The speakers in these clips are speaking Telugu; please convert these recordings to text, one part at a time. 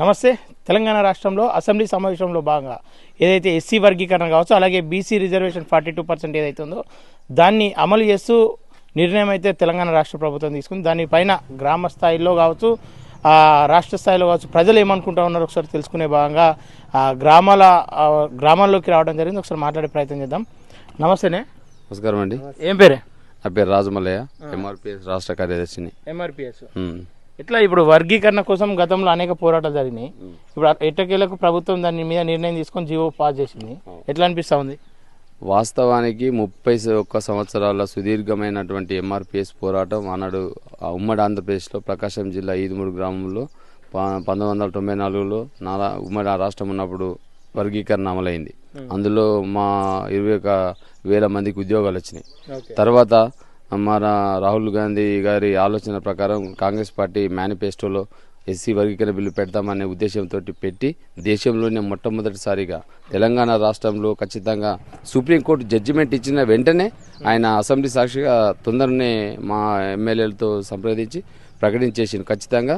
నమస్తే. తెలంగాణ రాష్ట్రంలో అసెంబ్లీ సమావేశంలో భాగంగా ఏదైతే ఎస్సీ వర్గీకరణ కావచ్చు, అలాగే బీసీ రిజర్వేషన్ 42% ఏదైతే ఉందో దాన్ని అమలు చేస్తూ నిర్ణయం అయితే తెలంగాణ రాష్ట్ర ప్రభుత్వం తీసుకుంది. దానిపైన గ్రామ స్థాయిలో కావచ్చు, రాష్ట్ర స్థాయిలో కావచ్చు ప్రజలు ఏమనుకుంటా ఉన్నారో ఒకసారి తెలుసుకునే భాగంగా గ్రామాల్లోకి రావడం జరిగింది. ఒకసారి మాట్లాడే ప్రయత్నం చేద్దాం. నమస్తేనే. నమస్కారం అండి. ఏం పేరే? నా పేరు రాజమల్లయ్య, ఎంఆర్పిఎస్ రాష్ట్ర కార్యదర్శిని. ఎంఆర్పిఎస్ ఇట్లా ఇప్పుడు వర్గీకరణ కోసం గతంలో అనేక పోరాటాలు జరిగినాయి. ఇప్పుడు ఎట్టకేలకు ప్రభుత్వం దాని మీద నిర్ణయం తీసుకొని జీవో పాస్ చేసింది. ఎట్లా అనిపిస్తా ఉంది? వాస్తవానికి 31 సంవత్సరాల సుదీర్ఘమైనటువంటి ఎంఆర్పిఎస్ పోరాటం ఆనాడు ఉమ్మడి ఆంధ్రప్రదేశ్లో ప్రకాశం జిల్లా ఈదుమూరు గ్రామంలో 1994లో ఉమ్మడి రాష్ట్రం ఉన్నప్పుడు వర్గీకరణ అమలైంది. అందులో మా 21,000 మందికి ఉద్యోగాలు వచ్చినాయి. తర్వాత మన రాహుల్ గాంధీ గారి ఆలోచన ప్రకారం కాంగ్రెస్ పార్టీ మేనిఫెస్టోలో ఎస్సీ వర్గీకరణ బిల్లు పెడతామనే ఉద్దేశంతో పెట్టి దేశంలోనే మొట్టమొదటిసారిగా తెలంగాణ రాష్ట్రంలో ఖచ్చితంగా సుప్రీంకోర్టు జడ్జిమెంట్ ఇచ్చిన వెంటనే ఆయన అసెంబ్లీ సాక్షిగా తొందరనే మా ఎమ్మెల్యేలతో సంప్రదించి ప్రకటించేసింది. ఖచ్చితంగా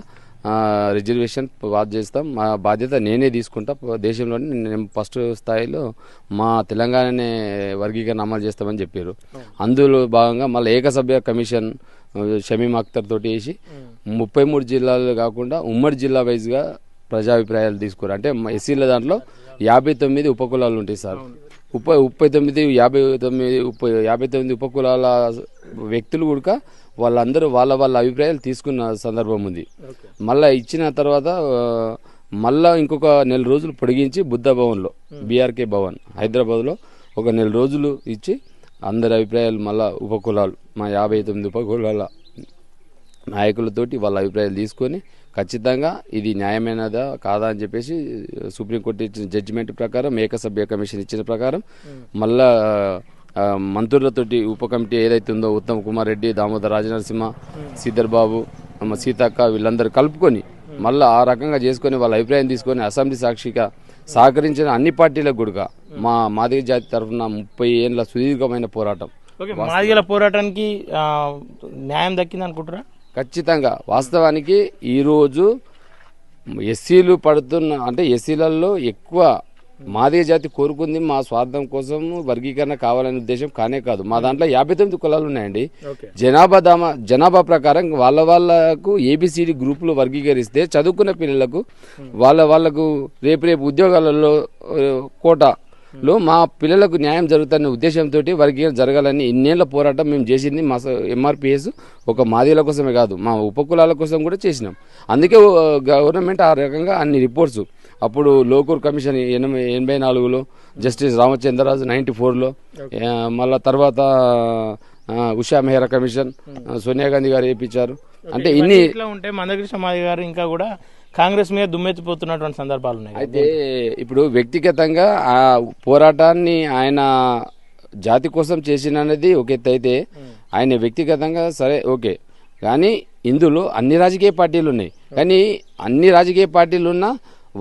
రిజర్వేషన్ పాస్ చేస్తాం, మా బాధ్యత నేనే తీసుకుంటా, దేశంలోనే నేను ఫస్ట్ స్థాయిలో మా తెలంగాణనే వర్గీకరణ అమలు చేస్తామని చెప్పారు. అందులో భాగంగా మళ్ళీ ఏకసభ్య కమిషన్ షమీమ్ అఖ్తర్ తోటి వేసి 33 జిల్లాలు కాకుండా ఉమ్మడి జిల్లా వైజ్గా ప్రజాభిప్రాయాలు తీసుకున్నారు. అంటే ఎస్సీల దాంట్లో 59 ఉపకులాలు ఉంటాయి సార్. 59 ఉపకులాల వ్యక్తులు కూడా వాళ్ళందరూ వాళ్ళ అభిప్రాయాలు తీసుకున్న సందర్భం ఉంది. మళ్ళా ఇచ్చిన తర్వాత మళ్ళా ఇంకొక 1 నెల రోజులు పొడిగించి బుద్ధ భవన్లో బీఆర్కే భవన్ హైదరాబాద్లో ఒక 1 నెల రోజులు ఇచ్చి అందరి అభిప్రాయాలు మళ్ళా ఉపకులాలు మా 59 ఉపకులాల నాయకులతోటి వాళ్ళ అభిప్రాయాలు తీసుకొని ఖచ్చితంగా ఇది న్యాయమైనదా కాదా అని చెప్పేసి సుప్రీంకోర్టు ఇచ్చిన జడ్జిమెంట్ ప్రకారం ఏకసభ్య కమిషన్ ఇచ్చిన ప్రకారం మళ్ళా మంత్రులతోటి ఉప కమిటీ ఏదైతే ఉందో ఉత్తమ్ కుమార్ రెడ్డి, దామోదర్ రాజనరసింహ, శ్రీధర్ బాబు, సీతక్క వీళ్ళందరూ కలుపుకొని మళ్ళీ ఆ రకంగా చేసుకొని వాళ్ళ అభిప్రాయం తీసుకొని అసెంబ్లీ సాక్షిగా సహకరించిన అన్ని పార్టీలకు కూడా మా మాదిగ జాతి తరఫున 30 ఏళ్ళ సుదీర్ఘమైన పోరాటం. మాదిగల పోరాటానికి న్యాయం దక్కింది అనుకుంటారా? ఖచ్చితంగా. వాస్తవానికి ఈరోజు ఎస్సీలు పడుతున్న అంటే ఎస్సీలలో ఎక్కువ మాదిగ జాతి కోరుకుంది మా స్వార్థం కోసం వర్గీకరణ కావాలనే ఉద్దేశం కానే కాదు. మా దాంట్లో 59 కులాలు ఉన్నాయండి. జనాభా ప్రకారం వాళ్ళకు ఏబిసిడి గ్రూపులు వర్గీకరిస్తే చదువుకున్న పిల్లలకు వాళ్ళకు రేపు ఉద్యోగాలలో కోటాలో మా పిల్లలకు న్యాయం జరుగుతున్న ఉద్దేశంతో వర్గీకరణ జరగాలని ఇన్నేళ్ల పోరాటం మేము చేసింది. మా ఎంఆర్పిఎస్ ఒక మాదిగల కోసమే కాదు, మా ఉపకులాల కోసం కూడా చేసినాం. అందుకే గవర్నమెంట్ ఆ రకంగా అన్ని రిపోర్ట్స్ అప్పుడు లోకూర్ కమిషన్ 84లో, జస్టిస్ రామచంద్రరాజు 94లో, మళ్ళా తర్వాత ఉషా మెహ్రా కమిషన్ సోనియా గాంధీ గారు వేయించారు. అంటే ఇన్ని ఉంటే మందకృష్ణ మాదిగ గారు ఇంకా కూడా కాంగ్రెస్ మీద దుమ్మెత్తిపోతున్నటువంటి సందర్భాలు ఉన్నాయి. అయితే ఇప్పుడు వ్యక్తిగతంగా ఆ పోరాటాన్ని ఆయన జాతి కోసం చేసినది ఒక ఎత్తు అయితే ఆయన వ్యక్తిగతంగా సరే ఓకే, కానీ ఇందులో అన్ని రాజకీయ పార్టీలు ఉన్నాయి. కానీ అన్ని రాజకీయ పార్టీలు ఉన్నా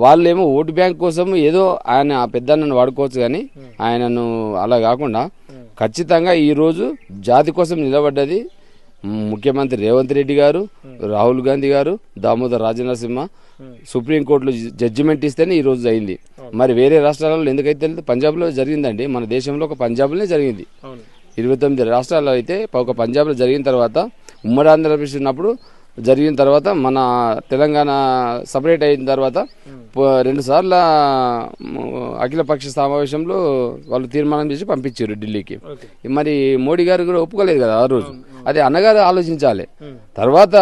వాళ్ళేమో ఓటు బ్యాంక్ కోసం ఏదో ఆయన పెద్దన్నను వాడుకోవచ్చు, కానీ ఆయనను అలా కాకుండా ఖచ్చితంగా ఈరోజు జాతి కోసం నిలబడ్డది ముఖ్యమంత్రి రేవంత్ రెడ్డి గారు, రాహుల్ గాంధీ గారు, దామోదర్ రాజనరసింహ. సుప్రీంకోర్టులో జడ్జిమెంట్ ఇస్తేనే ఈ రోజు అయింది. మరి వేరే రాష్ట్రాలలో ఎందుకైతే పంజాబ్లో జరిగిందండి. మన దేశంలో ఒక పంజాబ్లోనే జరిగింది. 29 రాష్ట్రాల్లో అయితే ఒక పంజాబ్లో జరిగిన తర్వాత ఉమ్మడి ఆంధ్రప్రదేశ్ ఉన్నప్పుడు జరిగిన తర్వాత మన తెలంగాణ సపరేట్ అయిన తర్వాత 2 సార్ల అఖిలపక్ష సమావేశంలో వాళ్ళు తీర్మానం చేసి పంపించారు ఢిల్లీకి. మరి మోడీ గారు కూడా ఒప్పుకోలేదు కదా ఆ రోజు. అది అన్నగారు ఆలోచించాలి. తర్వాత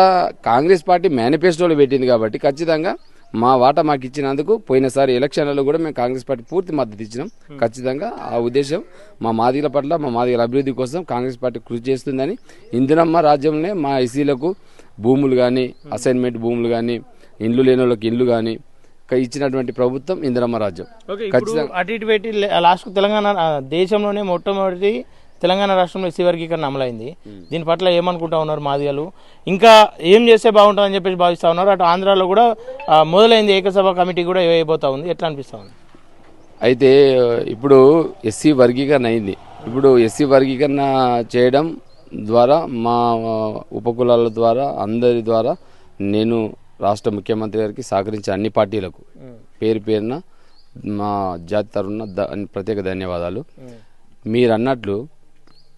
కాంగ్రెస్ పార్టీ మేనిఫెస్టోలో పెట్టింది కాబట్టి ఖచ్చితంగా మా వాటా మాకు ఇచ్చినందుకు పోయినసారి ఎలక్షన్లలో కూడా మేము కాంగ్రెస్ పార్టీ పూర్తి మద్దతు ఇచ్చినాం. ఖచ్చితంగా ఆ ఉద్దేశం మా మాదిగల పట్ల, మా మాదిగల అభివృద్ధి కోసం కాంగ్రెస్ పార్టీ కృషి చేస్తుందని. ఇందిరమ్మ రాజ్యంలో మా ఎస్సీలకు భూములు కానీ, అసైన్మెంట్ భూములు కానీ, ఇండ్లు లేని వాళ్ళకి ఇండ్లు కానీ ఇచ్చినటువంటి ప్రభుత్వం ఇందిరమ్మ రాజ్యం. ఖచ్చితంగా అటు ఇటు పెట్టి లాస్ట్ తెలంగాణ దేశంలోనే మొట్టమొదటి తెలంగాణ రాష్ట్రంలో ఎస్సీ వర్గీకరణ అమలైంది. దీని పట్ల ఏమనుకుంటా ఉన్నారు మాదిగలు? ఇంకా ఏం చేస్తే బాగుంటుందని చెప్పేసి భావిస్తా ఉన్నారు. అటు ఆంధ్రాలో కూడా మొదలైంది, ఏకసభ కమిటీ కూడా వేయబోతా ఉంది. ఎట్లా అనిపిస్తా ఉంది? అయితే ఇప్పుడు ఎస్సీ వర్గీకరణ అయింది. ఇప్పుడు ఎస్సీ వర్గీకరణ చేయడం ద్వారా మా ఉపకులాల ద్వారా అందరి ద్వారా నేను రాష్ట్ర ముఖ్యమంత్రి గారికి సహకరించే అన్ని పార్టీలకు పేరు పేరున మా జాతి తరఫున ప్రత్యేక ధన్యవాదాలు. మీరు అన్నట్లు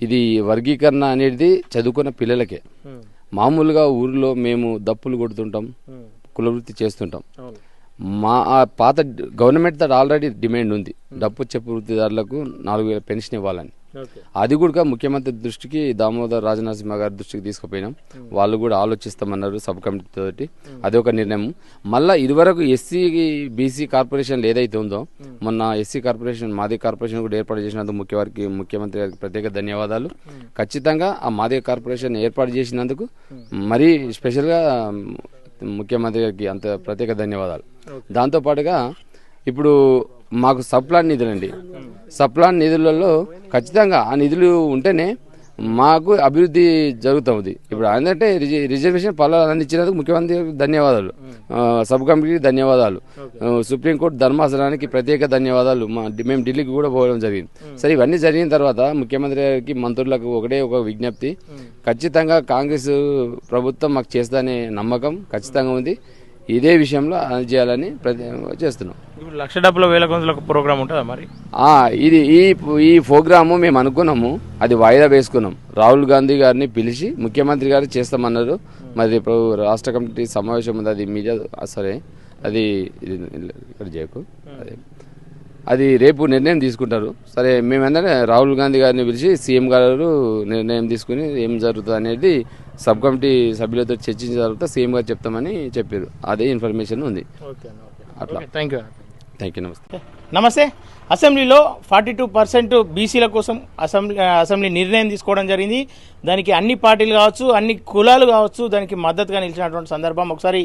ఇది వర్గీకరణ అనేది చదువుకున్న పిల్లలకే. మామూలుగా ఊరిలో మేము దప్పులు కొడుతుంటాం, కులవృత్తి చేస్తుంటాం. మా పాత గవర్నమెంట్ తోటి ఆల్రెడీ డిమాండ్ ఉంది, డప్పు చెప్పు వృత్తిదారులకు 4,000 పెన్షన్ ఇవ్వాలని. అది కూడా ముఖ్యమంత్రి దృష్టికి, దామోదర్ రాజనరసింహ గారి దృష్టికి తీసుకుపోయినాం. వాళ్ళు కూడా ఆలోచిస్తామన్నారు సబ్ కమిటీ తోటి. అది ఒక నిర్ణయం. మళ్ళా ఇదివరకు ఎస్సీ బీసీ కార్పొరేషన్లు ఏదైతే ఉందో, మొన్న ఎస్సీ కార్పొరేషన్ మాదిగ కార్పొరేషన్ కూడా ఏర్పాటు చేసినందుకు ముఖ్యమంత్రి గారికి ప్రత్యేక ధన్యవాదాలు. ఖచ్చితంగా ఆ మాదిగ కార్పొరేషన్ ఏర్పాటు చేసినందుకు మరీ స్పెషల్గా ముఖ్యమంత్రి గారికి అంత ప్రత్యేక ధన్యవాదాలు. దాంతోపాటుగా ఇప్పుడు మాకు సప్లాన్ నిధులండి, సప్లాన్ నిధులలో ఖచ్చితంగా ఆ నిధులు ఉంటేనే మాకు అభివృద్ధి జరుగుతుంది. ఇప్పుడు ఏంటంటే రిజర్వేషన్ ఫలాలు అందించినందుకు ముఖ్యమంత్రికి ధన్యవాదాలు, సబ్ కమిటీకి ధన్యవాదాలు, సుప్రీంకోర్టు ధర్మాసనానికి ప్రత్యేక ధన్యవాదాలు. మేము ఢిల్లీకి కూడా పోవడం జరిగింది. సరే, ఇవన్నీ జరిగిన తర్వాత ముఖ్యమంత్రి గారికి మంత్రులకు ఒకటే ఒక విజ్ఞప్తి, ఖచ్చితంగా కాంగ్రెస్ ప్రభుత్వం మాకు చేస్తుందనే నమ్మకం ఖచ్చితంగా ఉంది. ఇదే విషయంలో చేయాలని చేస్తున్నాం. ఇప్పుడు 1,00,000 గొంతులకు ప్రోగ్రామ్ ఉంటుందా మరి? ఇది ఈ ప్రోగ్రాము మేము అనుకున్నాము, అది వాయిదా వేసుకున్నాం. రాహుల్ గాంధీ గారిని పిలిచి ముఖ్యమంత్రి గారు చేస్తామన్నారు. మరి ఇప్పుడు రాష్ట్ర కమిటీ సమావేశం ఉంది, అది మీడియా సరే అది ఇక్కడ చేయకు, అది రేపు నిర్ణయం తీసుకుంటారు. సరే, మేమేంటంటే రాహుల్ గాంధీ గారిని పిలిచి సీఎం గారు నిర్ణయం తీసుకుని ఏం జరుగుతుంది అనేది సబ్ కమిటీ సభ్యులతో చర్చించిన తర్వాత సీఎం గారు చెప్తామని చెప్పారు. అదే ఇన్ఫర్మేషన్ ఉంది. అట్లా. Thank you. నమస్తే. నమస్తే. అసెంబ్లీలో 42% బీసీల కోసం అసెంబ్లీ నిర్ణయం తీసుకోవడం జరిగింది. దానికి అన్ని పార్టీలు కావచ్చు, అన్ని కులాలు కావచ్చు, దానికి మద్దతుగా నిలిచినటువంటి సందర్భం. ఒకసారి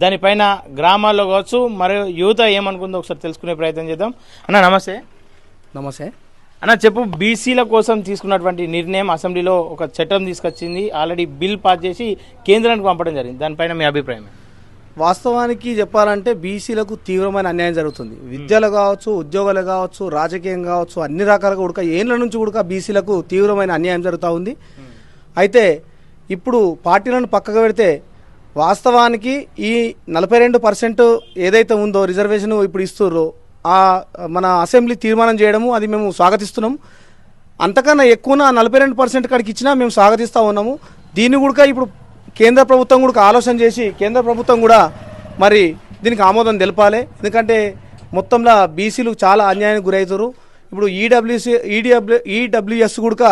దానిపైన గ్రామాల్లో కావచ్చు, మరియు యువత ఏమనుకుందో ఒకసారి తెలుసుకునే ప్రయత్నం చేద్దాం. అన్న నమస్తే. నమస్తే అన్న, చెప్పు, బీసీల కోసం తీసుకున్నటువంటి నిర్ణయం అసెంబ్లీలో ఒక చట్టం తీసుకొచ్చింది, ఆల్రెడీ బిల్ పాస్ చేసి కేంద్రానికి పంపడం జరిగింది, దానిపైన మీ అభిప్రాయం? వాస్తవానికి చెప్పాలంటే బీసీలకు తీవ్రమైన అన్యాయం జరుగుతుంది. విద్యలు కావచ్చు, ఉద్యోగాలు కావచ్చు, రాజకీయం కావచ్చు, అన్ని రకాలుగా ఉడక ఏళ్ళ నుంచి కూడా బీసీలకు తీవ్రమైన అన్యాయం జరుగుతూ ఉంది. అయితే ఇప్పుడు పార్టీలను పక్కకు పెడితే వాస్తవానికి ఈ 42% ఏదైతే ఉందో రిజర్వేషన్ ఇప్పుడు ఇస్తుర్రో మన అసెంబ్లీ తీర్మానం చేయడము అది మేము స్వాగతిస్తున్నాం. అంతకన్నా ఎక్కువ 42% కాడికి ఇచ్చినా మేము స్వాగతిస్తూ ఉన్నాము. దీన్ని కూడా ఇప్పుడు కేంద్ర ప్రభుత్వం కూడా ఆలోచన చేసి కేంద్ర ప్రభుత్వం కూడా మరి దీనికి ఆమోదం తెలపాలి. ఎందుకంటే మొత్తంలో బీసీలు చాలా అన్యాయానికి గురవుతారు. ఇప్పుడు ఈడబ్ల్యూఎస్ కూడా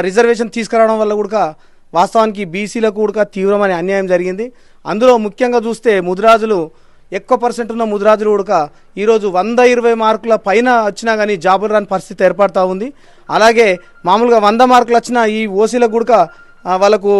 రిజర్వేషన్ తీసుకురావడం వల్ల కూడా వాస్తవానికి బీసీలకు కూడా తీవ్రమైన అన్యాయం జరిగింది. అందులో ముఖ్యంగా చూస్తే ముదిరాజులు ఎక్కువ పర్సెంట్ ఉన్న ముదిరాజులు కూడా ఈరోజు 120 మార్కుల పైన వచ్చినా కానీ జాబులు రాని పరిస్థితి ఏర్పడుతూ ఉంది. అలాగే మామూలుగా 100 మార్కులు వచ్చినా ఈ ఓసీలకు కూడా వాళ్ళకు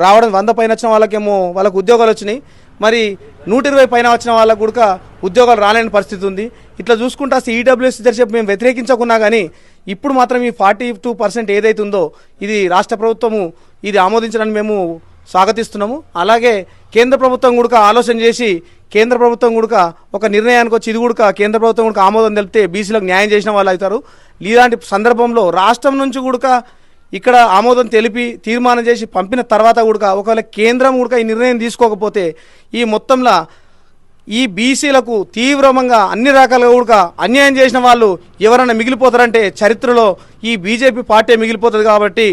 రావడం 100 పైన వచ్చిన వాళ్ళకేమో వాళ్ళకు ఉద్యోగాలు వచ్చినాయి. మరి 120 పైన వచ్చిన వాళ్ళకు కూడా ఉద్యోగాలు రాలేని పరిస్థితి ఉంది. ఇట్లా చూసుకుంటే అసలు ఈడబ్ల్యూఎస్ లీడర్షిప్ మేము వ్యతిరేకించకున్నా కానీ ఇప్పుడు మాత్రం ఈ 42% ఏదైతే ఉందో ఇది రాష్ట్ర ప్రభుత్వము ఇది ఆమోదించడానికి మేము స్వాగతిస్తున్నాము. అలాగే కేంద్ర ప్రభుత్వం కూడా ఆలోచన చేసి కేంద్ర ప్రభుత్వం కూడా ఒక నిర్ణయానికి వచ్చి ఇది కూడా కేంద్ర ప్రభుత్వం కూడా ఆమోదం తెలిపితే బీసీలకు న్యాయం చేసిన వాళ్ళు అవుతారు. ఇలాంటి సందర్భంలో రాష్ట్రం నుంచి కూడా ఇక్కడ ఆమోదం తెలిపి తీర్మానం చేసి పంపిన తర్వాత కూడా ఒకవేళ కేంద్రం కూడా ఈ నిర్ణయం తీసుకోకపోతే ఈ మొత్తంలో ఈ బీసీలకు తీవ్రంగా అన్ని రకాలుగా కూడా అన్యాయం చేసిన వాళ్ళు ఎవరైనా మిగిలిపోతారంటే చరిత్రలో ఈ బీజేపీ పార్టీ మిగిలిపోతుంది. కాబట్టి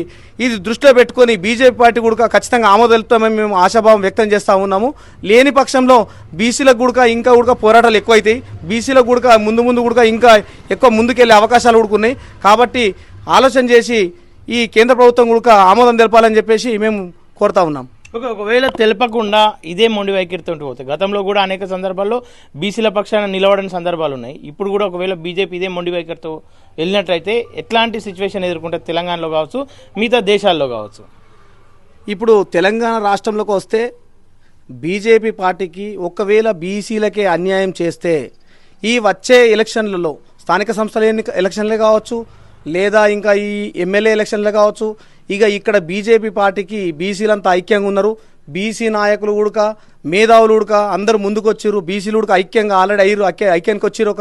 ఇది దృష్టిలో పెట్టుకొని బీజేపీ పార్టీ కూడా ఖచ్చితంగా ఆమోదలుతామని మేము ఆశాభావం వ్యక్తం చేస్తూ ఉన్నాము. లేని పక్షంలో బీసీలకు కూడా ఇంకా కూడా పోరాటాలు ఎక్కువైతాయి. బీసీలకు కూడా ముందు కూడా ఇంకా ఎక్కువ ముందుకెళ్లే అవకాశాలు కూడా ఉన్నాయి. కాబట్టి ఆలోచన చేసి ఈ కేంద్ర ప్రభుత్వం కూడా ఆమోదం తెలపాలని చెప్పేసి మేము కోరుతా ఉన్నాం. ఒకవేళ తెలపకుండా ఇదే మొండి వైఖరితో పోతాయి. గతంలో కూడా అనేక సందర్భాల్లో బీసీల పక్షాన నిలబడిన సందర్భాలు ఉన్నాయి. ఇప్పుడు కూడా ఒకవేళ బీజేపీ ఇదే మొండి వైఖరితో వెళ్ళినట్లయితే ఎట్లాంటి సిచ్యువేషన్ ఎదుర్కొంటే తెలంగాణలో కావచ్చు, మిగతా దేశాల్లో కావచ్చు? ఇప్పుడు తెలంగాణ రాష్ట్రంలోకి వస్తే బీజేపీ పార్టీకి ఒకవేళ బీసీలకే అన్యాయం చేస్తే ఈ వచ్చే ఎలక్షన్లలో స్థానిక సంస్థల ఎలక్షన్లే కావచ్చు, లేదా ఇంకా ఈ ఎమ్మెల్యే ఎలక్షన్లే కావచ్చు, ఇక ఇక్కడ బీజేపీ పార్టీకి బీసీలంతా ఐక్యంగా ఉన్నారు. బీసీ నాయకులు కూడా మేధావులు కూడా అందరూ ముందుకు వచ్చిర్రు. బీసీలు కూడా ఐక్యంగా ఆల్రెడీ అయ్యారు, ఐక్యానికి వచ్చిర్రు,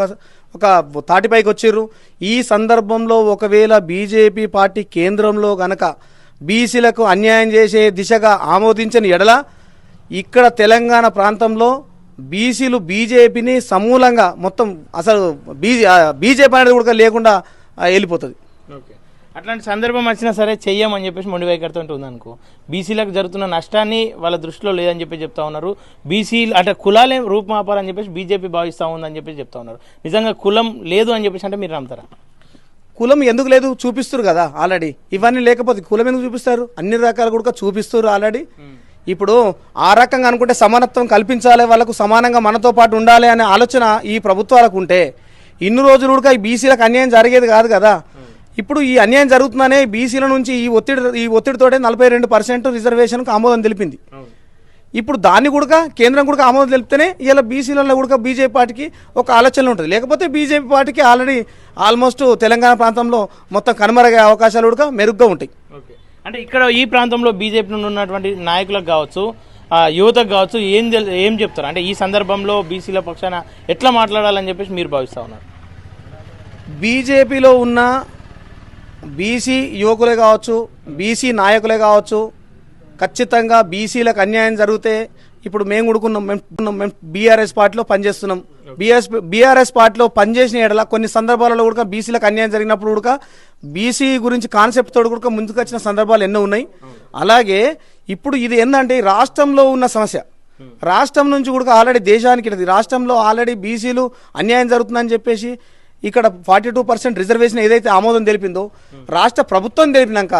ఒక తాటిపైకి వచ్చిర్రు. ఈ సందర్భంలో ఒకవేళ బీజేపీ పార్టీ కేంద్రంలో గనక బీసీలకు అన్యాయం చేసే దిశగా ఆమోదించని ఎడల ఇక్కడ తెలంగాణ ప్రాంతంలో బీసీలు బీజేపీని సమూలంగా మొత్తం అసలు బీజేపీ అనేది కూడా లేకుండా వెళ్ళిపోతుంది. ఓకే, అట్లాంటి సందర్భం వచ్చినా సరే చెయ్యమని చెప్పేసి మొండి వైఖరితో ఉంటుంది అనుకో, బీసీలకు జరుగుతున్న నష్టాన్ని వాళ్ళ దృష్టిలో లేదని చెప్పి చెప్తా ఉన్నారు. బీసీలు అంటే కులాలే రూపుమాపాలని చెప్పేసి బీజేపీ భావిస్తూ ఉందని చెప్పేసి చెప్తా ఉన్నారు. నిజంగా కులం లేదు అని చెప్పేసి అంటే మీరు నమ్ముతారా? కులం ఎందుకు లేదు చూపిస్తారు కదా ఆల్రెడీ. ఇవన్నీ లేకపోతే కులం ఎందుకు చూపిస్తారు? అన్ని రకాలు కూడా చూపిస్తారు ఆల్రెడీ. ఇప్పుడు ఆ రకంగా అనుకుంటే సమానత్వం కల్పించాలి, వాళ్ళకు సమానంగా మనతో పాటు ఉండాలి అనే ఆలోచన ఈ ప్రభుత్వాలకు ఉంటే ఇన్ని రోజులు కూడా ఈ బీసీలకు అన్యాయం జరిగేది కాదు కదా. ఇప్పుడు ఈ అన్యాయం జరుగుతుందనే బీసీల నుంచి ఈ ఒత్తిడితోటే 42% రిజర్వేషన్కు ఆమోదం తెలిపింది. ఇప్పుడు దాన్ని కూడా కేంద్రం కూడా ఆమోదం తెలిపితేనే ఇలా బీసీలలో కూడా బీజేపీ పార్టీకి ఒక ఆలోచన ఉంటుంది. లేకపోతే బీజేపీ పార్టీకి ఆల్రెడీ ఆల్మోస్ట్ తెలంగాణ ప్రాంతంలో మొత్తం కనుమరుగే అవకాశాలు కూడా మెరుగ్గా ఉంటాయి. అంటే ఇక్కడ ఈ ప్రాంతంలో బీజేపీ నుండి ఉన్నటువంటి నాయకులకు కావచ్చు, యువతకు కావచ్చు, ఏం చెప్తారు? అంటే ఈ సందర్భంలో బీసీల పక్షాన ఎట్లా మాట్లాడాలని చెప్పేసి మీరు భావిస్తూ ఉన్నారు? బీజేపీలో ఉన్న బీసీ యువకులే కావచ్చు, బీసీ నాయకులే కావచ్చు, ఖచ్చితంగా బీసీలకు అన్యాయం జరిగితే ఇప్పుడు మేము కూడుకున్నాం, మేము బీఆర్ఎస్ పార్టీలో పనిచేస్తున్నాం. బీఆర్ఎస్ పార్టీలో పనిచేసిన ఎడల కొన్ని సందర్భాలలో కూడా బీసీలకు అన్యాయం జరిగినప్పుడు కూడా బీసీ గురించి కాన్సెప్ట్ తోడు కూడా ముందుకు వచ్చిన సందర్భాలు ఎన్నో ఉన్నాయి. అలాగే ఇప్పుడు ఇది ఏంటంటే రాష్ట్రంలో ఉన్న సమస్య, రాష్ట్రం నుంచి కూడా ఆల్రెడీ దేశానికి రాష్ట్రంలో ఆల్రెడీ బీసీలు అన్యాయం జరుగుతుందని చెప్పేసి ఇక్కడ 42% రిజర్వేషన్ ఏదైతే ఆమోదం తెలిపిందో రాష్ట్ర ప్రభుత్వం తెలిపినాక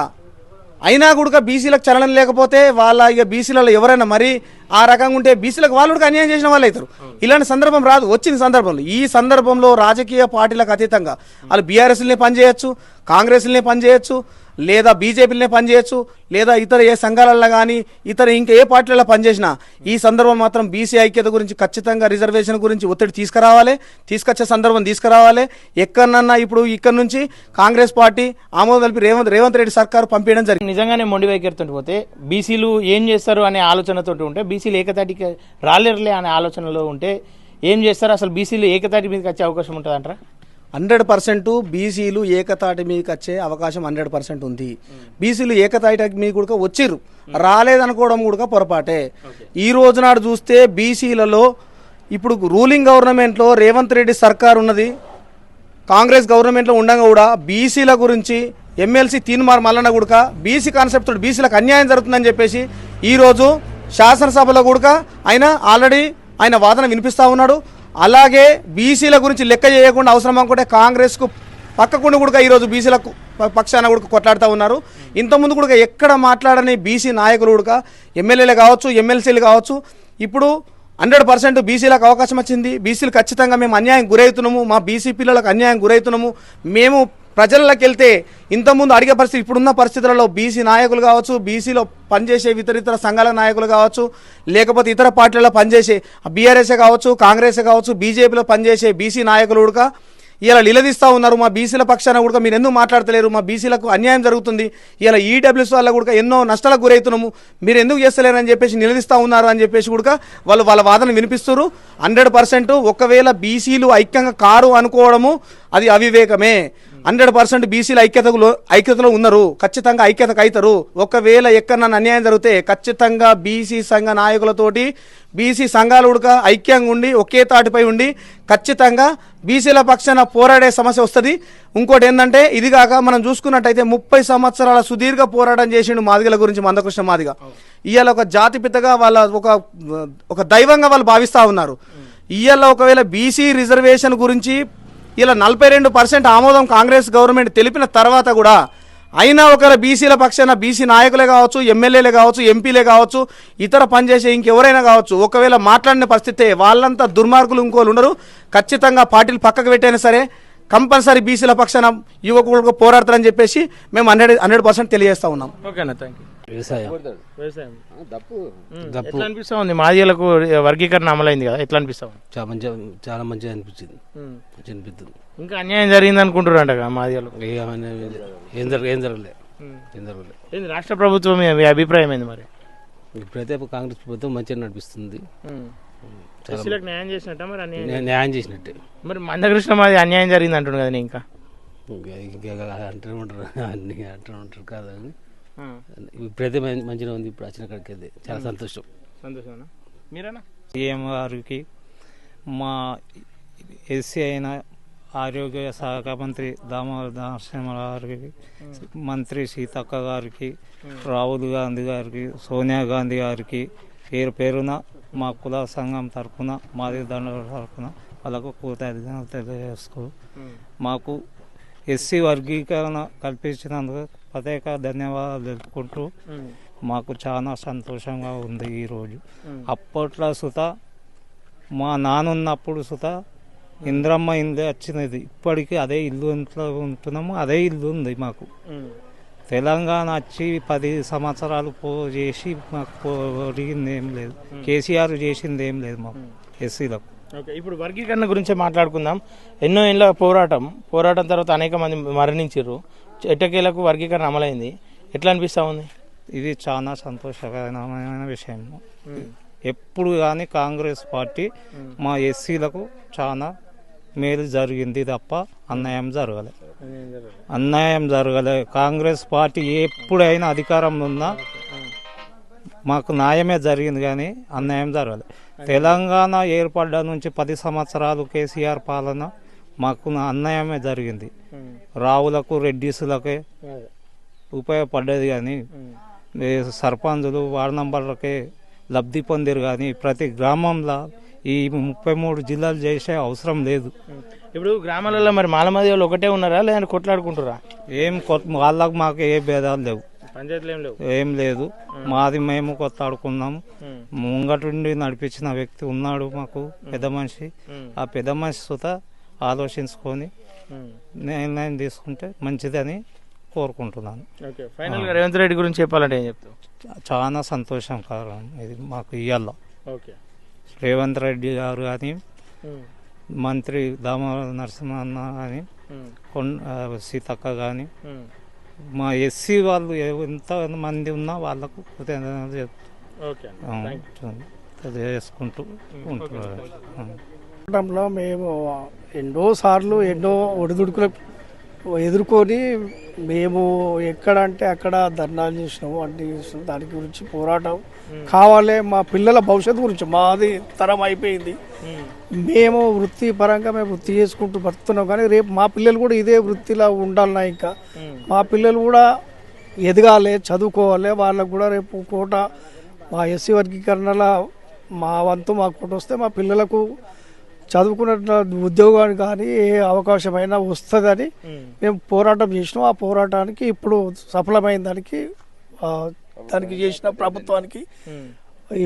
అయినా కూడా బీసీలకు చలనం లేకపోతే వాళ్ళ ఇక బీసీలలో ఎవరైనా మరి ఆ రకంగా ఉంటే బీసీలకు వాళ్ళు కూడా అన్యాయం చేసిన వాళ్ళు అవుతారు. ఇలాంటి సందర్భం రాదు. వచ్చిన సందర్భంలో ఈ సందర్భంలో రాజకీయ పార్టీలకు అతీతంగా వాళ్ళు బీఆర్ఎస్లనే పనిచేయచ్చు, కాంగ్రెస్లనే పనిచేయచ్చు, లేదా బీజేపీలనే పనిచేయచ్చు, లేదా ఇతర ఏ సంఘాలలో కానీ ఇతర ఇంకా ఏ పార్టీలలో పనిచేసినా ఈ సందర్భం మాత్రం బీసీ ఐక్యత గురించి ఖచ్చితంగా రిజర్వేషన్ గురించి ఒత్తిడి తీసుకొచ్చే సందర్భం తీసుకురావాలి. ఎక్కడన్నా ఇప్పుడు ఇక్కడ నుంచి కాంగ్రెస్ పార్టీ ఆమోదం తెలిపి రేవంత్ రెడ్డి సర్కారు పంపించడం జరిగింది. నిజంగానే మొండి వైఖరితో పోతే బీసీలు ఏం చేస్తారు అనే ఆలోచనతో ఉంటే, బీసీలు ఏకతాటికి రాలేరులే అనే ఆలోచనలో ఉంటే ఏం చేస్తారు? అసలు బీసీలు ఏకతాటి మీదకి వచ్చే అవకాశం ఉంటుంది అంటారా? 100% బీసీలు ఏకతాటి మీదకి వచ్చే అవకాశం 100% ఉంది. బీసీలు ఏకతాటి మీద కూడా వచ్చిర్రు, రాలేదనుకోవడం కూడా పొరపాటే. ఈ రోజు నాడు చూస్తే బీసీలలో ఇప్పుడు రూలింగ్ గవర్నమెంట్లో రేవంత్ రెడ్డి సర్కార్ ఉన్నది, కాంగ్రెస్ గవర్నమెంట్లో ఉండగా కూడా బీసీల గురించి ఎమ్మెల్సీ తీన్మార్ మల్లన్న కూడా బీసీ కాన్సెప్ట్ తోటి బీసీలకు అన్యాయం జరుగుతుందని చెప్పేసి ఈరోజు శాసనసభలో కూడా ఆయన వాదన వినిపిస్తూ ఉన్నాడు. అలాగే బీసీల గురించి లెక్క చేయకుండా అవసరం అనుకుంటే కాంగ్రెస్కు పక్కకుండా కూడా ఈరోజు బీసీలకు పక్షాన కూడా కొట్లాడుతూ ఉన్నారు. ఇంతకుముందు కూడా ఎక్కడ మాట్లాడని బీసీ నాయకులు కూడా ఎమ్మెల్యేలు కావచ్చు, ఎమ్మెల్సీలు కావచ్చు, ఇప్పుడు 100% బీసీలకు అవకాశం వచ్చింది. బీసీలు ఖచ్చితంగా మేము అన్యాయం గురవుతున్నాము, మా బీసీ పిల్లలకు అన్యాయం గురవుతున్నాము, మేము ప్రజల్లోకి వెళ్తే ఇంతకుముందు అడిగే పరిస్థితి ఇప్పుడున్న పరిస్థితులలో బీసీ నాయకులు కావచ్చు, బీసీలో పనిచేసే ఇతర సంఘాల నాయకులు కావచ్చు, లేకపోతే ఇతర పార్టీలలో పనిచేసే బీఆర్ఎస్ఏ కావచ్చు, కాంగ్రెస్ కావచ్చు, బీజేపీలో పనిచేసే బీసీ నాయకులు కూడా ఇలా నిలదీస్తూ ఉన్నారు. మా బీసీల పక్షాన కూడా మీరు ఎందుకు మాట్లాడతలేరు, మా బీసీలకు అన్యాయం జరుగుతుంది, ఇలా ఈడబ్ల్యూఎస్ వల్ల కూడా ఎన్నో నష్టాలకు గురవుతున్నాము, మీరు ఎందుకు చేస్తలేరని చెప్పేసి నిలదీస్తూ ఉన్నారు అని చెప్పేసి కూడా వాళ్ళ వాదన వినిపిస్తారు. 100% ఒకవేళ బీసీలు ఐక్యంగా కారు అనుకోవడము అది అవివేకమే. 100% బీసీలు ఐక్యతలో ఉన్నారు, ఖచ్చితంగా ఐక్యతకు అవుతారు. ఒకవేళ ఎక్కడన్నా అన్యాయం జరిగితే ఖచ్చితంగా బీసీ సంఘ నాయకులతోటి బీసీ సంఘాలు కూడా ఐక్యంగా ఉండి ఒకే తాటిపై ఉండి ఖచ్చితంగా బీసీల పక్షాన పోరాడే సమస్య వస్తుంది. ఇంకోటి ఏంటంటే ఇది కాక మనం చూసుకున్నట్టయితే 30 సంవత్సరాల సుదీర్ఘ పోరాటం చేసిండు మాదిగల గురించి మందకృష్ణ మాదిగ. ఇవాళ ఒక జాతిపితగా వాళ్ళ ఒక దైవంగా వాళ్ళు భావిస్తూ ఉన్నారు. ఇవాళ ఒకవేళ బీసీ రిజర్వేషన్ గురించి ఇలా 42% ఆమోదం కాంగ్రెస్ గవర్నమెంట్ తెలిపిన తర్వాత కూడా అయినా ఒకవేళ బీసీల పక్షాన బీసీ నాయకులే కావచ్చు, ఎమ్మెల్యేలే కావచ్చు, ఎంపీలే కావచ్చు, ఇతర పనిచేసే ఇంకెవరైనా కావచ్చు, ఒకవేళ మాట్లాడిన పరిస్థితే వాళ్ళంతా దుర్మార్గులు ఇంకోళ్ళు ఉండరు. ఖచ్చితంగా పార్టీలు పక్కకు పెట్టైనా సరే కంపల్సరీ బీసీల పక్షాన యువకులకు పోరాడతారని చెప్పేసి మేము 100% తెలియజేస్తా ఉన్నాం. ఓకేనా, థ్యాంక్ యూ. వ్యవసాయం ఎట్లా అనిపిస్తా ఉంది? మాదిగలకు వర్గీకరణ అమలైంది కదా, ఎట్లా అనిపిస్తా ఉంది? చాలా మంచిగా అనిపించింది, మంచిగా అనిపిస్తుంది. ఇంకా అన్యాయం జరిగింది అనుకుంటారంట కదా మాదిగలు? ఏం జరగలేదు. ఏంది రాష్ట్ర ప్రభుత్వం మీ అభిప్రాయం ఏంది మరి? ఇప్పుడైతే కాంగ్రెస్ ప్రభుత్వం మంచిగా నడిపిస్తుంది, న్యాయం చేసినట్ట మరి? న్యాయం చేసినట్టే. మరి మందకృష్ణ మాది అన్యాయం జరిగింది అంటుండు కదా ఇంకా అంటూనే ఉంటారు కాదు. ఇప్పుడైతే మంచిగా ఉంది, ఇప్పుడు వచ్చిన కాడికి చాలా సంతోషం. సంతోషం. మీరేనా? సీఎం గారికి, మా ఎస్సీ అయిన ఆరోగ్య శాఖ మంత్రి దామోదర నరసింహారావు గారికి, మంత్రి సీతక్క గారికి, రాహుల్ గాంధీ గారికి, సోనియా గాంధీ గారికి పేరు పేరున మా కుల సంఘం తరఫున, మాది దండల తరఫున వాళ్ళకు కృతజ్ఞతలు తెలియజేస్తూ మాకు ఎస్సీ వర్గీకరణ కల్పించినందుకు ప్రత్యేక ధన్యవాదాలు తెలుపుకుంటూ మాకు చాలా సంతోషంగా ఉంది ఈరోజు. అప్పట్లో సుత మా నానున్నప్పుడు సుత ఇంద్రమ్మ ఇల్లు వచ్చినది, ఇప్పటికీ అదే ఇల్లు ఇంట్లో ఉంటున్నాము, అదే ఇల్లు ఉంది మాకు. తెలంగాణ వచ్చి 10 సంవత్సరాలు చేసి మాకు ఒరిగింది ఏం లేదు, కేసీఆర్ చేసింది ఏం లేదు మాకు ఎస్సీలకు. ఓకే, ఇప్పుడు వర్గీకరణ గురించి మాట్లాడుకుందాం. ఎన్నో ఏళ్ళ పోరాటం తర్వాత అనేక మంది మరణించారు. ఎట్టకేలకు వర్గీకరణ అమలైంది. ఎట్లా అనిపిస్తూ ఉంది? ఇది చాలా సంతోషకరమైన విషయం. ఎప్పుడు కానీ కాంగ్రెస్ పార్టీ మా ఎస్సీలకు చాలా మేలు జరిగింది తప్ప అన్యాయం జరగలే. కాంగ్రెస్ పార్టీ ఎప్పుడైనా అధికారంలో ఉన్నా మాకు న్యాయమే జరిగింది కానీ అన్యాయం జరగలేదు. తెలంగాణ ఏర్పడ్డ నుంచి 10 సంవత్సరాలు కేసీఆర్ పాలన మాకు అన్యాయమే జరిగింది. రావులకు, రెడ్డిసులకే ఉపయోగపడ్డది కానీ సర్పంచులు, వార్డు నంబర్లకే లబ్ధి పొందిరు కానీ ప్రతి గ్రామంలో ఈ 33 జిల్లాలు చేసే అవసరం లేదు. ఇప్పుడు గ్రామాలలో మరి మాలమదేవులు ఒకటే ఉన్నారా, లేదంటే కొట్లాడుకుంటారా? వాళ్ళకు మాకు ఏ భేదాలు లేవు, పంచాయతీలు ఏం లేదు. మాది మేము కొట్లాడుకున్నాము. ముంగటుండి నడిపించిన వ్యక్తి ఉన్నాడు మాకు, పెద్ద మనిషి. ఆ పెద్ద మనిషి సుత ఆలోచించుకొని నిర్ణయం తీసుకుంటే మంచిదని కోరుకుంటున్నాను. ఫైనల్ గా రేవంత్ రెడ్డి గురించి చెప్పాలంటే ఏం చెప్తావు? చాలా సంతోషకరం ఇది మాకు ఇయ్యాల. ఓకే, రేవంత్ రెడ్డి గారు కానీ, మంత్రి దామోదర నరసింహన్న కానీ, సీతక్క కానీ, మా ఎస్సీ వాళ్ళు ఎంత మంది ఉన్నా వాళ్ళకు తెలియజేసుకుంటూ ఉంటున్నారు. మేము ఎన్నోసార్లు ఎన్నో ఒడిదుడుకులు ఎదుర్కొని మేము ఎక్కడంటే అక్కడ ధర్నాలు చేసినాము, అన్ని చేసినాము. దాని గురించి పోరాటం కావాలి. మా పిల్లల భవిష్యత్తు గురించి, మాది తరం అయిపోయింది, మేము వృత్తిపరంగా మేము వృత్తి చేసుకుంటూ బతుకుతున్నాం. కానీ రేపు మా పిల్లలు కూడా ఇదే వృత్తిలో ఉండాలన్నా, ఇంకా మా పిల్లలు కూడా ఎదగాలి, చదువుకోవాలి. వాళ్ళకు కూడా రేపు కోట, మా ఎస్సీ వర్గీకరణలో మా వంతు మా కోట వస్తే మా పిల్లలకు చదువుకున్న ఉద్యోగానికి కానీ ఏ అవకాశమైనా వస్తుందని మేము పోరాటం చేసినాం. ఆ పోరాటానికి ఇప్పుడు సఫలమైన దానికి చేసిన ప్రభుత్వానికి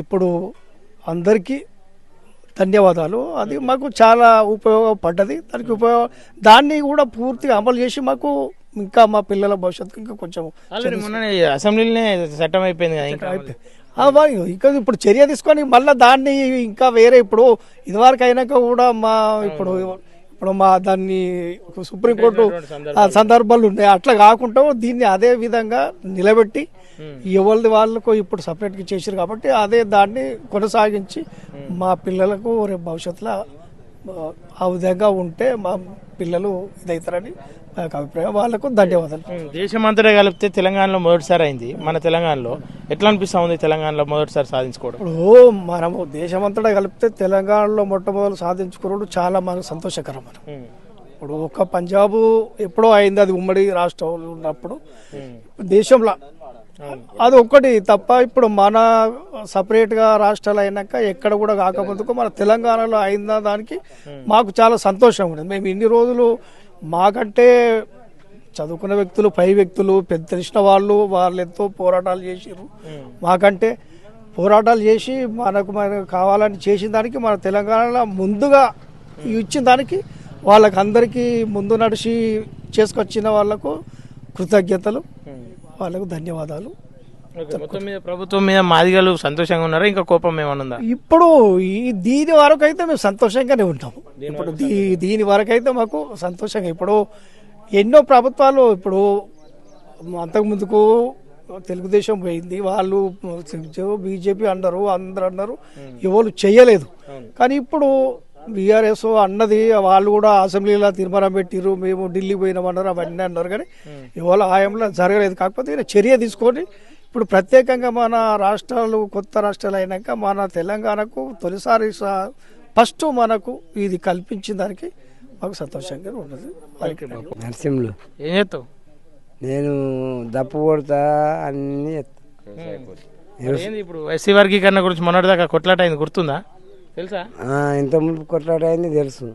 ఇప్పుడు అందరికీ ధన్యవాదాలు. అది మాకు చాలా ఉపయోగపడ్డది. దాన్ని కూడా పూర్తిగా అమలు చేసి మాకు ఇంకా మా పిల్లల భవిష్యత్తు ఇంకా కొంచెం అసెంబ్లీలోనే చట్టం అయిపోయింది కదా, ఇంకా ఇప్పుడు చర్య తీసుకొని మళ్ళీ దాన్ని ఇంకా వేరే ఇప్పుడు ఇదివరకు అయినాక కూడా ఇప్పుడు మా దాన్ని సుప్రీంకోర్టు సందర్భాలు ఉన్నాయి. అట్లా కాకుండా దీన్ని అదే విధంగా నిలబెట్టి ఎవరిది వాళ్ళకు ఇప్పుడు సపరేట్గా చేశారు కాబట్టి అదే దాన్ని కొనసాగించి మా పిల్లలకు రేపు భవిష్యత్తులో ఆ విధంగా ఉంటే మా పిల్లలు ఇదవుతారని అభిప్రాయం. వాళ్ళకు ధన్యవాదాలు. దేశమంతటా కలిపితే తెలంగాణలో మొదటిసారి అయింది. మన తెలంగాణలో ఎట్లా అనిపిస్తా ఉంది తెలంగాణలో మొదటిసారి సాధించుకోవడం? ఇప్పుడు మనము దేశమంతటా కలిపితే తెలంగాణలో మొట్టమొదటి సాధించుకోవడం చాలా మనకు సంతోషకరం. ఇప్పుడు ఒక పంజాబ్ ఎప్పుడో అయింది, అది ఉమ్మడి రాష్ట్రంలో ఉన్నప్పుడు దేశంలో అది ఒక్కటి తప్ప ఇప్పుడు మన సపరేట్గా రాష్ట్రాలు అయినాక ఎక్కడ కూడా కాకముందుకు మన తెలంగాణలో అయిన దానికి మాకు చాలా సంతోషం ఉండేది. మేము ఇన్ని రోజులు మాకంటే చదువుకున్న వ్యక్తులు, పై వ్యక్తులు, పెద్ద తెలిసిన వాళ్ళు ఎంతో పోరాటాలు చేసిర్రు. మాకంటే పోరాటాలు చేసి మనకు కావాలని చేసిన దానికి మన తెలంగాణలో ముందుగా ఇచ్చిన దానికి వాళ్ళకి అందరికీ ముందు నడిచి చేసుకొచ్చిన వాళ్ళకు కృతజ్ఞతలు, వాళ్ళకు ధన్యవాదాలు. మొత్తం మీద ప్రభుత్వం మీద మాదిగలు సంతోషంగా ఉన్నారా, ఇంకా కోపం ఏమన్నా ఉందా? ఇప్పుడు దీని వరకు అయితే మేము సంతోషంగానే ఉంటాము. ఇప్పుడు దీని వరకు అయితే మాకు సంతోషంగా, ఇప్పుడు ఎన్నో ప్రభుత్వాలు ఇప్పుడు అంతకుముందుకు తెలుగుదేశం పోయింది, వాళ్ళు బీజేపీ అన్నారు, అందరు అన్నారు, ఎవరు చెయ్యలేదు. కానీ ఇప్పుడు బీఆర్ఎస్ అన్నది వాళ్ళు కూడా అసెంబ్లీలో తీర్మానం పెట్టిర్రు, మేము ఢిల్లీ పోయినామన్నారు, అవన్నీ అన్నారు. కానీ ఇవాళ ఆయంలో జరగలేదు. కాకపోతే చర్య తీసుకొని ఇప్పుడు ప్రత్యేకంగా మన రాష్ట్రాలు కొత్త రాష్ట్రాలు అయినాక మన తెలంగాణకు తొలిసారి ఫస్ట్ మనకు ఇది కల్పించిన దానికి మాకు సంతోషంగా ఉన్నది. నరసింహులు ఏం చేస్తావు? నేను దప్పు కొడతా అన్ని ఏంది ఇప్పుడు ఎస్సీ వర్గీకరణ గురించి మొన్నటిదాకా కొట్లాట అయింది, గుర్తుందా? తెలుసా? ఇంత ముందు కొట్లాట అయింది తెలుసు.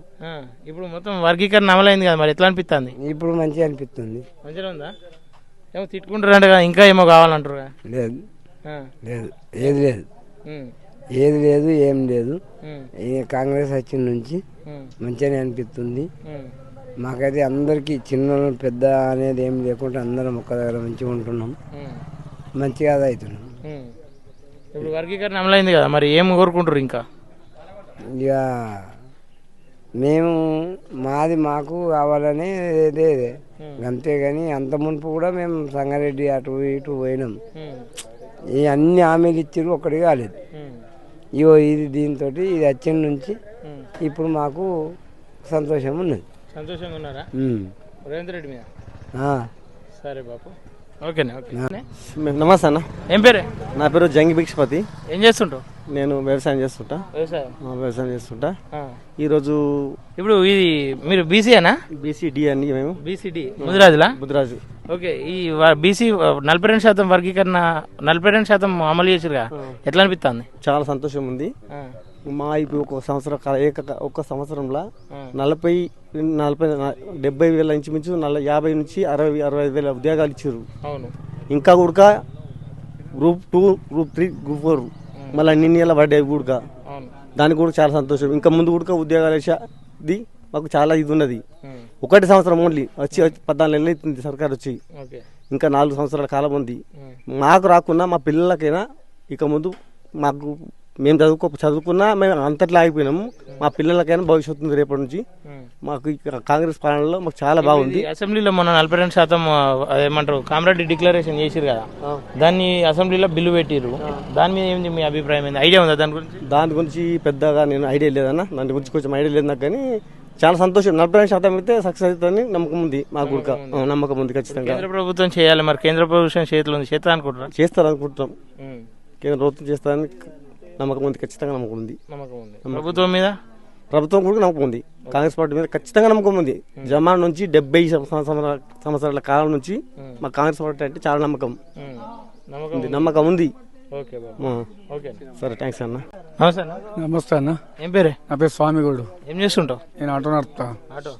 ఇప్పుడు మొత్తం వర్గీకరణ అమలైంది కదా, మరి ఎట్లా అనిపిస్తుంది? ఇప్పుడు మంచిగా అనిపిస్తుంది. మంచిగా ఉందా? ఏమో తిట్టుకుంటారంట కదా, ఇంకా ఏమో కావాలంటారు కదా? లేదు లేదు ఏది లేదు ఏది లేదు ఏం లేదు. ఈ కాంగ్రెస్ వచ్చిన నుంచి మంచిగానే అనిపిస్తుంది మాకైతే. అందరికీ చిన్న పెద్ద అనేది ఏం లేకుండా అందరం ఒక్క దగ్గర మంచిగా ఉంటున్నాం, మంచిగా అది అవుతున్నాం. ఇప్పుడు వర్గీకరణ అమలైంది కదా, మరి ఏం కోరుకుంటారు ఇంకా? ఇక మేము మాది మాకు కావాలని ఇదే అంతేగాని అంత మునుపు కూడా మేము సంగారెడ్డి అటు ఇటు పోయినాం. ఈ అన్ని హామీలు ఇచ్చారు, ఒక్కటి కాలేదు. ఇగో ఇది దీంతో ఇది వచ్చిన నుంచి ఇప్పుడు మాకు సంతోషం ఉన్నది. సంతోషంగా ఉన్నారా రేవంత్ రెడ్డి మీద? సరే బాపు, ఓకేనా? ఓకే. నమస్తే అన్న, ఏం పేరే? నా పేరు జంగి భిక్షపతి. ఏం చేస్తుంటావు? నేను వ్యవసాయం చేస్తుంటా. వ్యవసాయం చేస్తుంటా. ఈరోజు ఇప్పుడు ఇది మీరు బీసీనా? బీసీడీ అని మేము బీసీడీ ముదిరాజులా? ముదిరాజు. ఓకే. ఈ బీసీ 42% వర్గీకరణ 42% అమలు చేసిరుగా, ఎట్లా అనిపిస్తుంది? చాలా సంతోషం ఉంది. మా ఇప్పుడు ఒక సంవత్సరంలో 70,000 ఇంచుమించు 50 నుంచి 60,000 ఉద్యోగాలు ఇచ్చారు. అవును. ఇంకా కూడా గ్రూప్ 2, గ్రూప్ 3, గ్రూప్ 4 మళ్ళీ అన్ని నెలలు పడ్డాయి కూడా. దానికి కూడా చాలా సంతోషం. ఇంకా ముందు కూడా ఉద్యోగాలు వేసేది మాకు చాలా ఇది ఉన్నది. 1 సంవత్సరం ఓన్లీ వచ్చి 14 నెలలు అవుతుంది సర్కార్ వచ్చి. ఇంకా 4 సంవత్సరాల కాలం ఉంది. మాకు రాకున్నా మా పిల్లలకైనా ఇక ముందు మాకు మేము చదువుకున్నా మేము అంతట్లో ఆగిపోయినాము. మా పిల్లలకైనా భవిష్యత్తు ఉంది రేపటి నుంచి. మాకు కాంగ్రెస్ పాలనలో మాకు చాలా బాగుంది. అసెంబ్లీలో మొన్న 42% ఏమంటారు కామ్రేడ్ డిక్లరేషన్ చేసిరు కదా, దాన్ని అసెంబ్లీలో బిల్లు పెట్టిరు. దాని మీద ఏంది మీ అభిప్రాయం? ఏంది, ఐడియా ఉందా దాని గురించి? దాని గురించి పెద్దగా నేను ఐడియా లేదన్న, దాని గురించి కొంచెం ఐడియా లేదు నాకు. కానీ చాలా సంతోషం. 42% అయితే సక్సెస్ అవుతుందని నమ్మకం ఉంది మాకు కూడా. నమ్మకం ఉంది ఖచ్చితంగా. కేంద్ర ప్రభుత్వం చేయాలి, మరి కేంద్ర ప్రభుత్వం చేతిలో ఉంది, చేస్తా అనుకుంటున్నా? చేస్తారు అనుకుంటున్నాం. కేంద్ర ప్రభుత్వం చేస్తారని నమ్మకం ఉంది, ఖచ్చితంగా నమ్మకం ఉంది. ప్రభుత్వం మీద? ప్రభుత్వం కూడా నమ్మకం ఉంది. కాంగ్రెస్ పార్టీ మీద ఖచ్చితంగా నమ్మకం ఉంది. జమాన్ నుంచి 70 సంవత్సరాల కాలం నుంచి మా కాంగ్రెస్ పార్టీ అంటే చాలా నమ్మకం ఉంది. సరే, థ్యాంక్స్ అన్న. నమస్తే అన్న. ఏం పేరే? నా పేరు స్వామిగౌడు. ఏం చేస్తుంటావు? నేను ఆటో నడుపుతా. ఆటో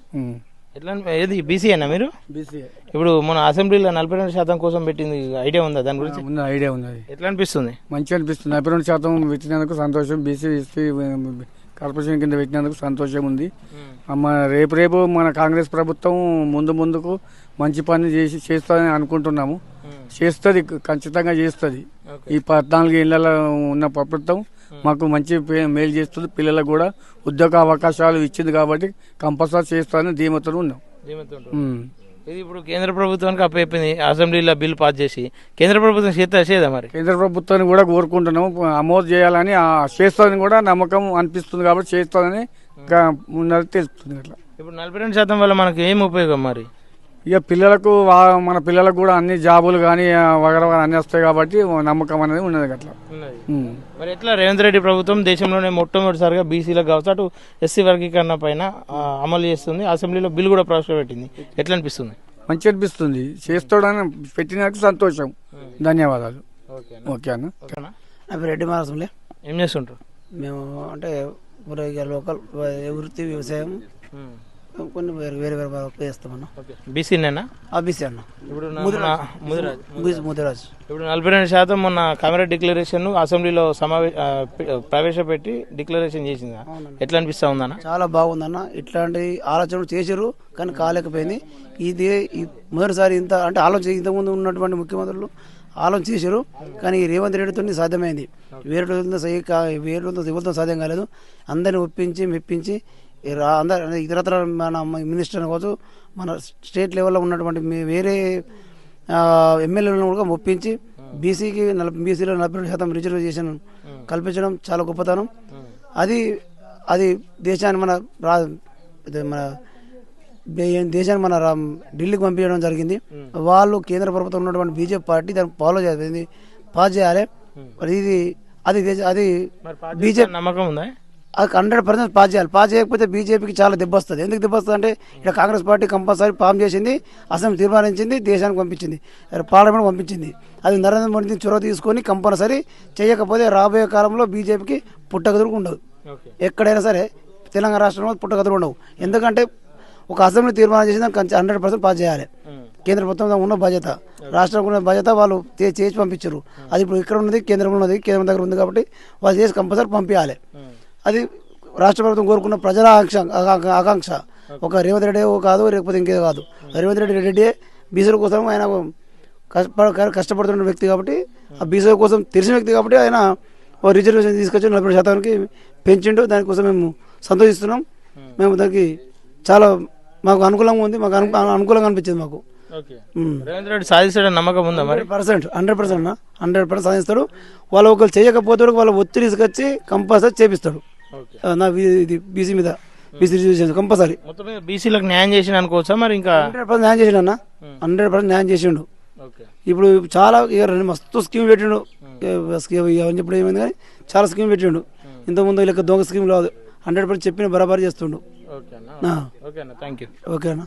ఎట్లా? ఏది బీసీ అన్నా మీరు? బీసీ. ఇప్పుడు మన అసెంబ్లీలో 42% కోసం పెట్టింది, ఐడియా ఉందా దాని గురించి? ఐడియా ఉంది. ఎట్లా అనిపిస్తుంది? మంచిగా అనిపిస్తుంది. 42% పెట్టినందుకు సంతోషం. బీసీ కార్పొరేషన్ కింద పెట్టినందుకు సంతోషం ఉంది. రేపు మన కాంగ్రెస్ ప్రభుత్వం ముందుకు మంచి పని చేస్తుందని అనుకుంటున్నాము. చేస్తుంది, ఖచ్చితంగా చేస్తుంది. ఈ 14 ఏళ్లలో ఉన్న ప్రభుత్వం మాకు మంచి మేలు చేస్తుంది. పిల్లలకు కూడా ఉద్యోగ అవకాశాలు ఇచ్చింది కాబట్టి కంపల్సరీ చేస్తుందని ధీమతో ఉన్నాం. ఇది ఇప్పుడు కేంద్ర ప్రభుత్వానికి అప్పచెప్పింది, అసెంబ్లీలో బిల్ పాస్ చేసి. కేంద్ర ప్రభుత్వం చేదా మరి? కేంద్ర ప్రభుత్వాన్ని కూడా కోరుకుంటున్నాము, అమోదు చేయాలని. చేస్తుందని కూడా నమ్మకం అనిపిస్తుంది కాబట్టి చేస్తుందని ఉన్నది తెలుస్తుంది. అట్లా ఇప్పుడు 42% వల్ల మనకి ఏం ఉపయోగం మరి? ఇక పిల్లలకు మన పిల్లలకు కూడా అన్ని జాబులు కానీ వగర అన్ని వస్తాయి కాబట్టి నమ్మకం అనేది ఉన్నది. అట్లా మరి ఎట్లా రేవంత్ రెడ్డి ప్రభుత్వం దేశంలోనే మొట్టమొదటిసారిగా బీసీలకు కావచ్చు అటు ఎస్సీ వర్గీకరణ పైన అమలు చేస్తుంది, అసెంబ్లీలో బిల్ కూడా ప్రవేశపెట్టింది, ఎట్లా అనిపిస్తుంది? మంచి అనిపిస్తుంది. చేస్తాడని పెట్టినందుకు సంతోషం. ధన్యవాదాలు. ఓకే అన్న. నా పేరు రెడ్డి మారసంలే. ఏం చేస్తుంటారు? మేము అంటే లోకల్ వృత్తి వ్యవసాయం కొన్ని వేరే వేరే వర్క్ చేస్తామన్నా. బీసీనేనా? బీసీ అన్న. ఇప్పుడు ముదిరాజు. ఇప్పుడు 42% మొన్న కాంగ్రెస్ డిక్లరేషన్ అసెంబ్లీలో ప్రవేశపెట్టి డిక్లరేషన్ చేసింది, ఎట్లా అనిపిస్తా ఉందన్న? చాలా బాగుందన్న. ఇట్లాంటి ఆలోచనలు చేశారు కానీ కాలేకపోయింది. ఇది మొదటిసారి ఇంత అంటే ఆలోచన ఇంతకుముందు ఉన్నటువంటి ముఖ్యమంత్రులు ఆలోచన చేశారు కానీ రేవంత్ రెడ్డితో సాధ్యమైంది. వేరే ఎవరితో సాధ్యం కాలేదు. అందరిని ఒప్పించి మెప్పించి అందరు ఇతరత్ర మన మినిస్టర్ కావచ్చు, మన స్టేట్ లెవెల్లో ఉన్నటువంటి వేరే ఎమ్మెల్యేలను కూడా ఒప్పించి బీసీలో 42% రిజర్వేషన్ కల్పించడం చాలా గొప్పతనం. అది దేశాన్ని మన దేశాన్ని మన ఢిల్లీకి పంపించడం జరిగింది. వాళ్ళు కేంద్ర ప్రభుత్వం ఉన్నటువంటి బీజేపీ పార్టీ దాన్ని ఫాలో చేస్తుంది, పాస్ చేయాలి. మరి ఇది అది బీజేపీ నమ్మకం ఉందా? అది 100% పాస్ చేయాలి. పాస్ చేయకపోతే బీజేపీకి చాలా దెబ్బ వస్తుంది. ఎందుకు దెబ్బ వస్తుంది అంటే ఇక్కడ కాంగ్రెస్ పార్టీ కంపల్సరీ ఫామ్ చేసింది, అసెంబ్లీ తీర్మానించింది, దేశానికి పంపించింది, పార్లమెంట్ పంపించింది. అది నరేంద్ర మోడీ చొరవ తీసుకొని కంపల్సరీ చేయకపోతే రాబోయే కాలంలో బీజేపీకి పుట్టగదురు ఉండదు. ఎక్కడైనా సరే తెలంగాణ రాష్ట్రంలో పుట్టగదురు ఉండవు. ఎందుకంటే ఒక అసెంబ్లీ తీర్మానం చేసి దానికి 100% పాస్ చేయాలి. కేంద్ర ప్రభుత్వం ఉన్న బాధ్యత, రాష్ట్రంలో ఉన్న బాధ్యత వాళ్ళు చేసి పంపించారు. అది ఇప్పుడు ఇక్కడ ఉన్నది కేంద్రంలో ఉన్నది, కేంద్రం దగ్గర ఉంది కాబట్టి వాళ్ళు చేసి కంపల్సరీ పంపించాలి. అది రాష్ట్ర ప్రభుత్వం కోరుకున్న ప్రజల ఆకాంక్ష. ఒక రేవంత్ రెడ్డి కాదు, లేకపోతే ఇంకేదో కాదు. రేవంత్ రెడ్డి బీసీల కోసం ఆయన కష్టపడుతున్న వ్యక్తి కాబట్టి, ఆ బీసీల కోసం తెలిసిన వ్యక్తి కాబట్టి ఆయన రిజర్వేషన్ తీసుకొచ్చి 40% పెంచిండు. దానికోసం మేము సంతోషిస్తున్నాం. మేము దానికి చాలా మాకు అనుకూలంగా ఉంది, మాకు అనుకూలంగా అనిపించింది మాకు. రేవంత్ రెడ్డి సాధిస్తాడని నమ్మకం ఉందా? మరి 100% సాధిస్తాడు. వాళ్ళు ఒకరు చేయకపోతే వాళ్ళ ఒత్తిడి తీసుకొచ్చి కంపల్సరీ చేపిస్తాడు. నా ఇది బీసీ మీద బీసీ రిజర్వేషన్ కంపల్సరీ మొత్తం మీద బీసీలకు న్యాయం చేసిన అనుకోవచ్చా? మరి ఇంకా 100% న్యాయం చేసిండు అన్న, 100% న్యాయం చేసిండు. ఇప్పుడు చాలా మస్తు స్కీమ్ పెట్టిండు. అవన్నీ చెప్పడం ఏమైంది కానీ చాలా స్కీమ్ పెట్టిండు. ఇంతకుముందు లెక్క దొంగ స్కీమ్ లేదు, 100% చెప్పిన బరాబర్ చేస్తుండు. ఓకే అన్న, థ్యాంక్ యూ. ఓకే అన్న.